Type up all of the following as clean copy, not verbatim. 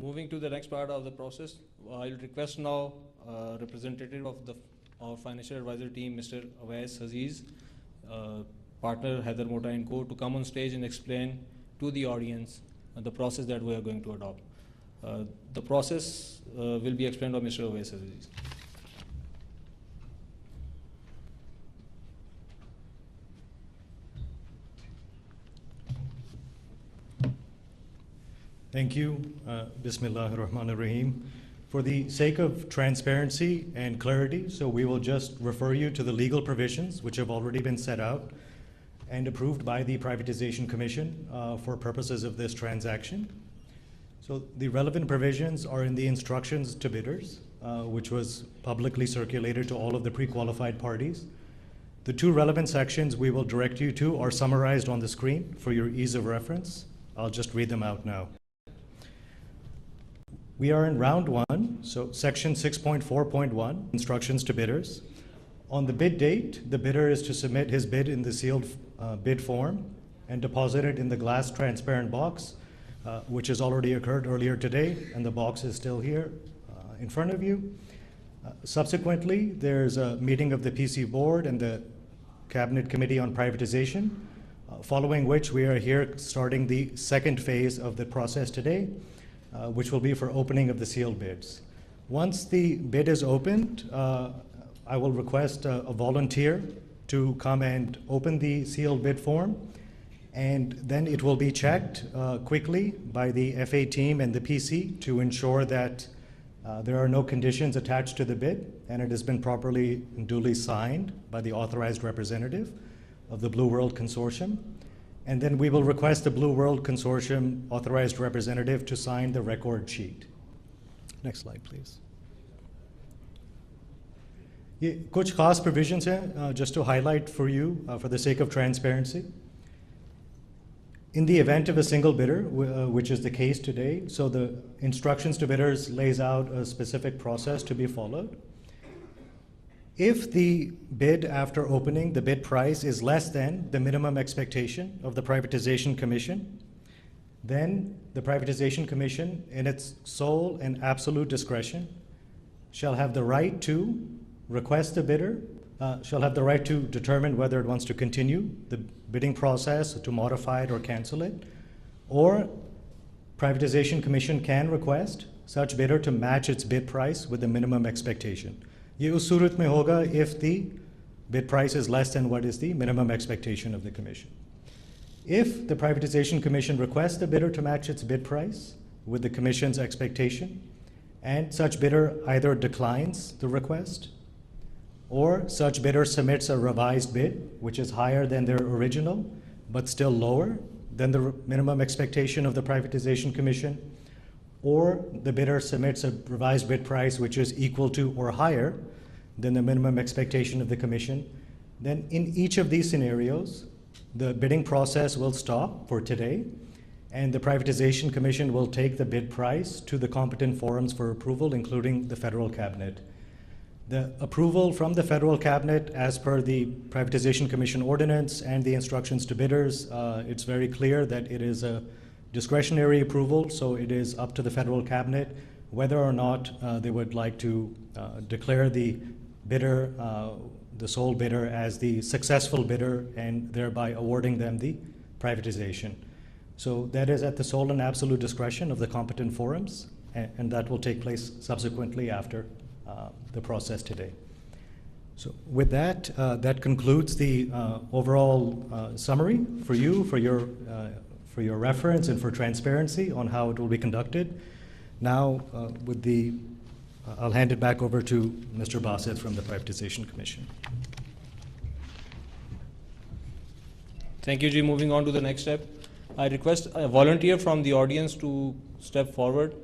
Moving to the next part of the process, I'll request now representative of our financial advisor team, Mr. Awais Aziz, partner Heather Mota & Co., to come on stage and explain to the audience the process that we are going to adopt. The process will be explained by Mr. Awais Aziz. Thank you. Bismillah ar-Rahman ar-Rahim. For the sake of transparency and clarity, so we will just refer you to the legal provisions which have already been set out and approved by the Privatization Commission for purposes of this transaction. So the relevant provisions are in the instructions to bidders, which was publicly circulated to all of the pre-qualified parties. The two relevant sections we will direct you to are summarized on the screen for your ease of reference. I'll just read them out now. We are in round one, so section 6.4.1, instructions to bidders. On the bid date, the bidder is to submit his bid in the sealed bid form and deposit it in the glass transparent box, which has already occurred earlier today, and the box is still here in front of you. Subsequently, there's a meeting of the PC board and the Cabinet Committee on Privatization, following which we are here starting the second phase of the process today, which will be for opening of the sealed bids. Once the bid is opened, I will request a volunteer to come and open the sealed bid form, and then it will be checked quickly by the FA team and the PC to ensure that there are no conditions attached to the bid and it has been properly and duly signed by the authorized representative of the Blue World Consortium. And then we will request the Blue World Consortium authorized representative to sign the record sheet. Next slide, please. ये कुछ खास provisions हैं, just to highlight for you for the sake of transparency. In the event of a single bidder, which is the case today, so the instructions to bidders lays out a specific process to be followed. If the bid after opening, the bid price is less than the minimum expectation of the Privatization Commission, then the Privatization Commission, in its sole and absolute discretion, shall have the right to request the bidder, shall have the right to determine whether it wants to continue the bidding process, to modify it or cancel it, or Privatization Commission can request such bidder to match its bid price with the minimum expectation. ये उस सूरत में होगा if the bid price is less than what is the minimum expectation of the commission. If the Privatization Commission requests the bidder to match its bid price with the commission's expectation, and such bidder either declines the request or such bidder submits a revised bid which is higher than their original but still lower than the minimum expectation of the Privatization Commission, or the bidder submits a revised bid price which is equal to or higher than the minimum expectation of the commission, then in each of these scenarios, the bidding process will stop for today, and the Privatization Commission will take the bid price to the competent forums for approval, including the Federal Cabinet. The approval from the Federal Cabinet, as per the Privatization Commission ordinance and the instructions to bidders, it's very clear that it is a discretionary approval, so it is up to the Federal Cabinet whether or not they would like to declare the bidder, the sole bidder, as the successful bidder and thereby awarding them the privatization. So that is at the sole and absolute discretion of the competent forums, and that will take place subsequently after the process today. So with that, that concludes the overall summary for you, for your reference and for transparency on how it will be conducted. Now, I'll hand it back over to Mr. Basit from the Privatization Commission. Thank you, Ji. Moving on to the next step, I request a volunteer from the audience to step forward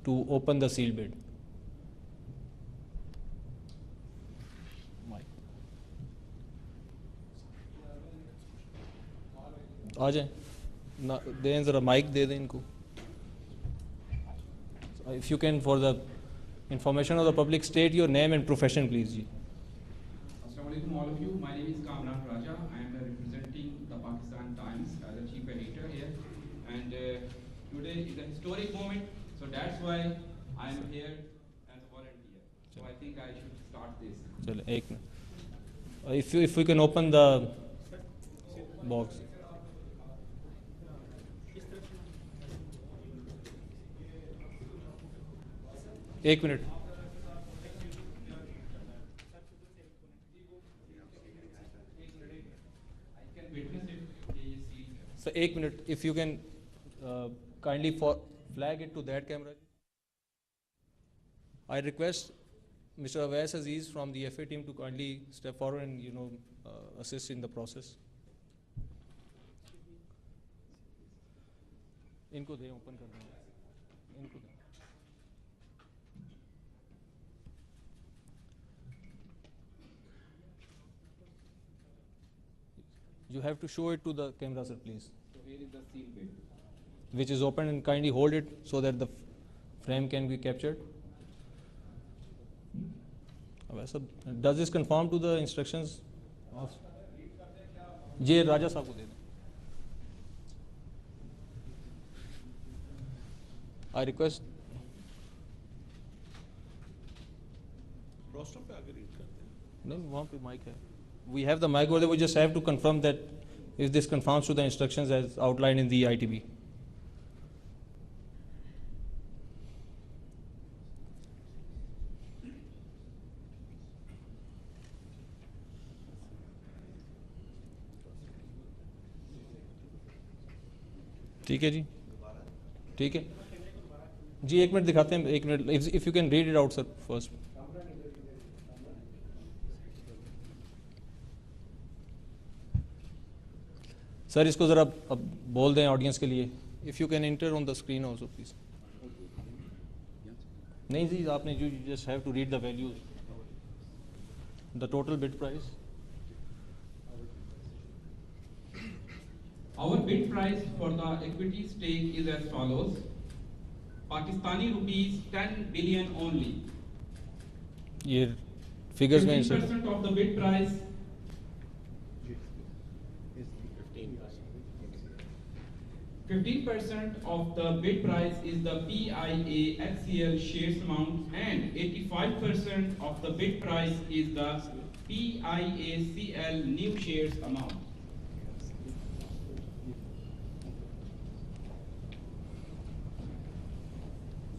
to open the sealed bid. आ जाएं, दें ज़रा mic दे दें इनको. If you can, for the information of the public, state your name and profession, please. Ji. Assalamu alaikum all of you. My name is Kamran Raja. I am representing the Pakistan Times as a chief editor here. And today is a historic moment. So that's why I'm here as a volunteer. So I think I should start this. चलो एक minute, if we can open the box. एक minute. I can witness it. ये see. So एक minute, if you can kindly flag it to that camera. I request Mr. Awais Aziz from the FA team to kindly step forward and assist in the process. इनको दे, open कर दें इनको दे. You have to show it to the camera, sir, please. So here is the seal bit. Which is open, and kindly hold it so that the frame can be captured. Sir, does this conform to the instructions of J. Raja साहब को दे दें. I request. Roster पे आगे read करते हैं. नहीं, वहाँ पे mic है. We have the mic over there. We just have to confirm that if this conforms to the instructions as outlined in the ITB. ठीक है जी, ठीक है जी. एक मिनट दिखाते हैं, एक minute. If you can read it out, sir, first. Sir इसको ज़रा अब बोल दें ऑडियंस के लिए. If you can enter on the screen also please. नहीं जी, आपने you just have to read the value, the total bid price. Our bid price for the equity stake is as follows. Pakistani rupees 10 billion only. ये figures में insert. 50% of the bid price. 15% of the bid price is the PIA HCL shares amount, and 85% of the bid price is the PIACL new shares amount.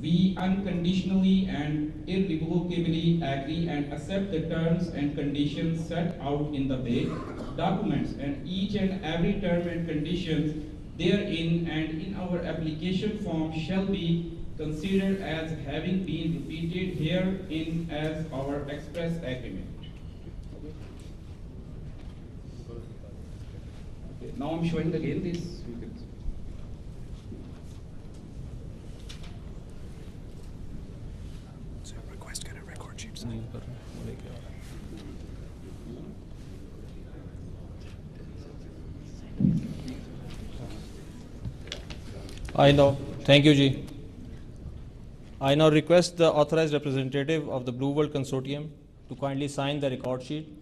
We unconditionally and irrevocably agree and accept the terms and conditions set out in the bid documents, and each and every term and conditions therein and in our application form shall be considered as having been repeated herein as our express agreement. Okay, now I'm showing again this. I know. Thank you, Ji. I now request the authorized representative of the Blue World Consortium to kindly sign the record sheet.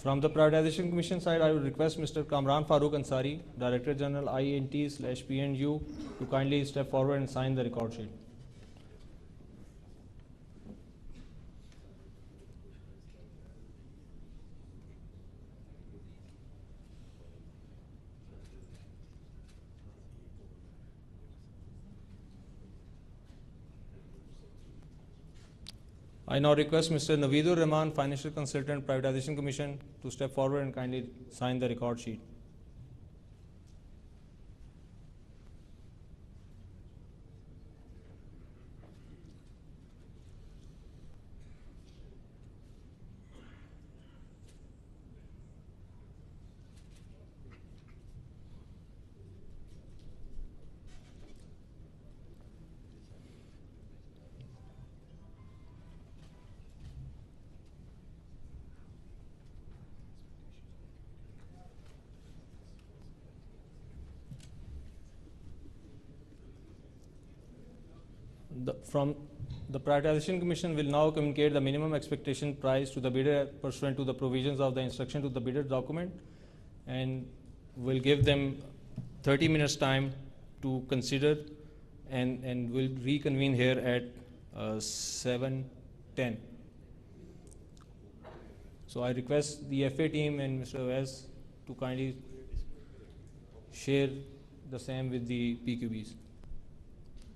From the Privatization Commission side, I would request Mr. Kamran Farooq Ansari, Director General INT/PNU, to kindly step forward and sign the record sheet. I now request Mr. Naveedur Rahman, Financial Consultant, Privatization Commission, to step forward and kindly sign the record sheet. The Privatization Commission will now communicate the minimum expectation price to the bidder pursuant to the provisions of the instruction to the bidder document, and will give them 30 minutes time to consider, and will reconvene here at 7:10. So I request the FA team and Mr. Awais to kindly share the same with the PQBs,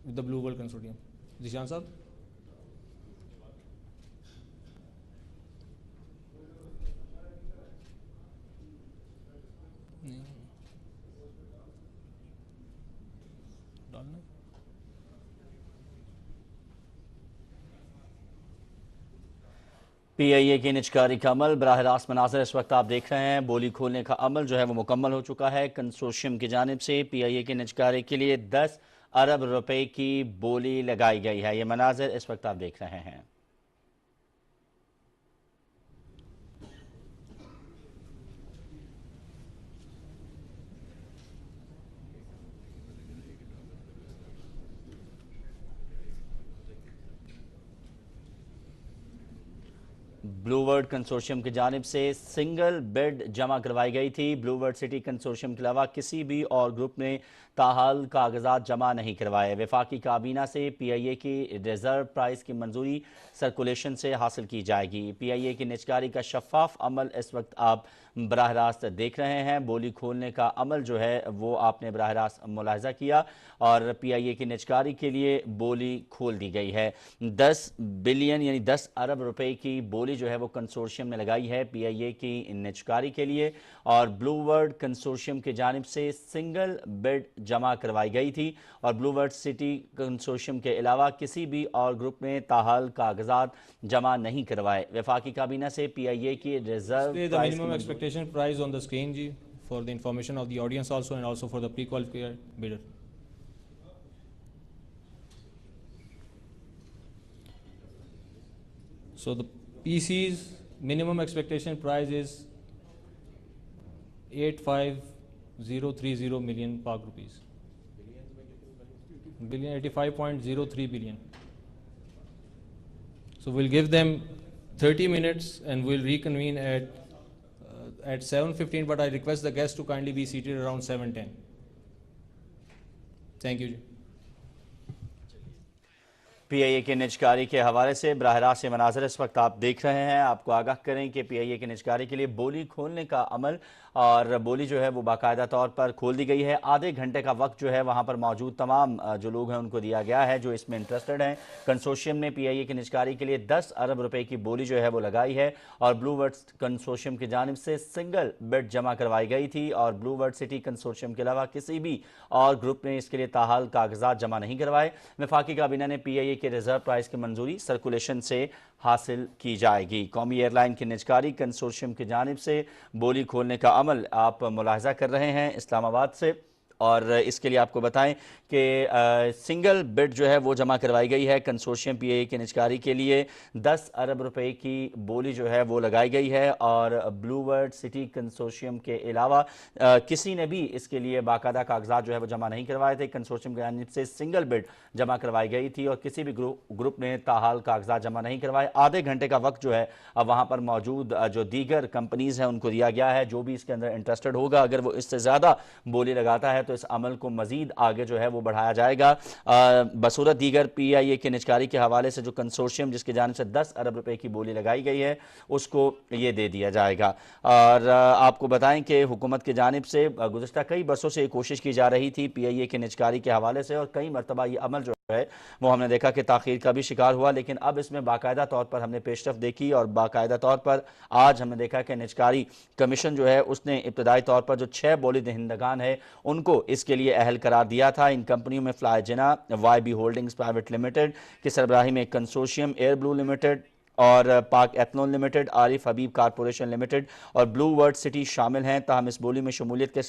with the Blue World Consortium. Zishan Sahab? PIA की निजकारी का अमल बराह रास्त मनाज़र इस वक्त आप देख रहे हैं। बोली खोलने का अमल जो है वो मुकम्मल हो चुका है। कंसोर्शियम की जानिब से PIA की निजकारी के लिए 10 अरब रुपए की बोली लगाई गई है। ये मनाज़र इस वक्त आप देख रहे हैं। ब्लू वर्ल्ड कंसोर्शियम की जानिब से सिंगल बेड जमा करवाई गई थी। ब्लू वर्ल्ड सिटी कंसोर्शियम के अलावा किसी भी और ग्रुप ने ताहाल कागजात जमा नहीं करवाए। वफाकी काबीना से PIA की रिजर्व प्राइस की मंजूरी सर्कुलेशन से हासिल की जाएगी। PIA की निजकारी का शफाफ अमल इस वक्त आप बराह रास्त देख रहे हैं। बोली खोलने का अमल जो है वो आपने बराह रास्त मुलाहिजा किया और PIA की निजकारी के लिए बोली खोल दी गई है। 10 बिलियन यानी 10 अरब रुपए की बोली जो है वो कंसोर्शियम ने लगाई है PIA की निजकारी के लिए, और ब्लू वर्ल्ड कंसोर्शियम की जानिब से सिंगल बेड जमा करवाई गई थी। और ब्लू वर्ल्ड सिटी कंसोर्शियम के अलावा किसी भी और ग्रुप ने ताहाल कागजात जमा नहीं करवाए। वफाकी काबीना से PIA की reserve price on the screen ji, for the information of the audience also, and also for the pre-qualified bidder. So the PC's minimum expectation price is 85030 million Pak rupees. Billion 85.03 billion. So we'll give them 30 minutes and we'll reconvene at 7:15, but I request the guests to kindly be seated around 7:10. Thank you. PIA के निजकारी के हवाले से बराह रास्त मनाज़र इस वक्त आप देख रहे हैं। आपको आगाह करें कि PIA के निजकारी के लिए बोली खोलने का अमल और बोली जो है वो बाकायदा तौर पर खोल दी गई है। आधे घंटे का वक्त जो है वहाँ पर मौजूद तमाम जो लोग हैं उनको दिया गया है जो इसमें इंटरेस्टेड हैं। कंसोर्शियम ने PIA की निजकारी के लिए 10 अरब रुपए की बोली जो है वो लगाई है और ब्लू वर्ल्ड कंसोर्शियम की जानिब से सिंगल बेड जमा करवाई गई थी, और ब्लू वर्ल्ड सिटी कंसोर्शियम के अलावा किसी भी और ग्रुप ने इसके लिए ताहाल कागजात जमा नहीं करवाए। वफाकी काबीना ने PIA के रिजर्व प्राइस की मंजूरी सर्कुलेशन से हासिल की जाएगी। कौमी एयरलाइन की निजकारी कंसोर्शियम की जानिब से बोली खोलने का अमल आप मुलाहिजा कर रहे हैं इस्लामाबाद से, और इसके लिए आपको बताएं कि सिंगल बेड जो है वो जमा करवाई गई है। कंसोर्शियम PIA के निजकारी के लिए 10 अरब रुपए की बोली जो है वो लगाई गई है, और ब्लू वर्ल्ड सिटी कंसोर्शियम के अलावा किसी ने भी इसके लिए बाकायदा कागजात जो है वो जमा नहीं करवाए थे। कंसोर्शियम की जानिब से सिंगल बेड जमा करवाई गई थी और किसी भी ग्रुप ने ताहाल कागजात जमा नहीं करवाए। आधे घंटे का वक्त जो है अब वहाँ पर मौजूद जो दीगर कंपनीज़ हैं उनको दिया गया है। जो भी इसके अंदर इंटरेस्टेड होगा, अगर वो इससे ज़्यादा बोली लगाता है तो इस अमल को मजीद आगे जो है वो बढ़ाया जाएगा। बसूरत दीगर PIA के निजकारी के हवाले से जो कंसोर्शियम जिसकी जानिब से 10 अरब रुपए की बोली लगाई गई है उसको ये दे दिया जाएगा। और आपको बताएं कि हुकूमत की जानिब से गुज़श्ता कई बरसों से ये कोशिश की जा रही थी PIA के निजकारी के हवाले से, और कई मरतबा ये अमल जो है वो हमने देखा कि ताख़ीर का भी शिकार हुआ, लेकिन अब इसमें बाकायदा तौर पर हमने पेशरफ देखी और बाकायदा तौर पर आज हमने देखा कि निजकारी कमीशन जो है उसने इब्तदाई तौर पर जो 6 बोली दहिंदगान है उनको इसके लिए अहल करार दिया था। इन कंपनियों में फ्लाई जिना, YB होल्डिंग्स प्राइवेट लिमिटेड की सरबराही में कंसोर्शियम, एयर ब्लू लिमिटेड और पाक एथनॉल लिमिटेड, आरिफ हबीब कारपोरेशन लिमिटेड और ब्लू वर्ल्ड सिटी शामिल हैं। ताहम इस बोली में शमूलियत के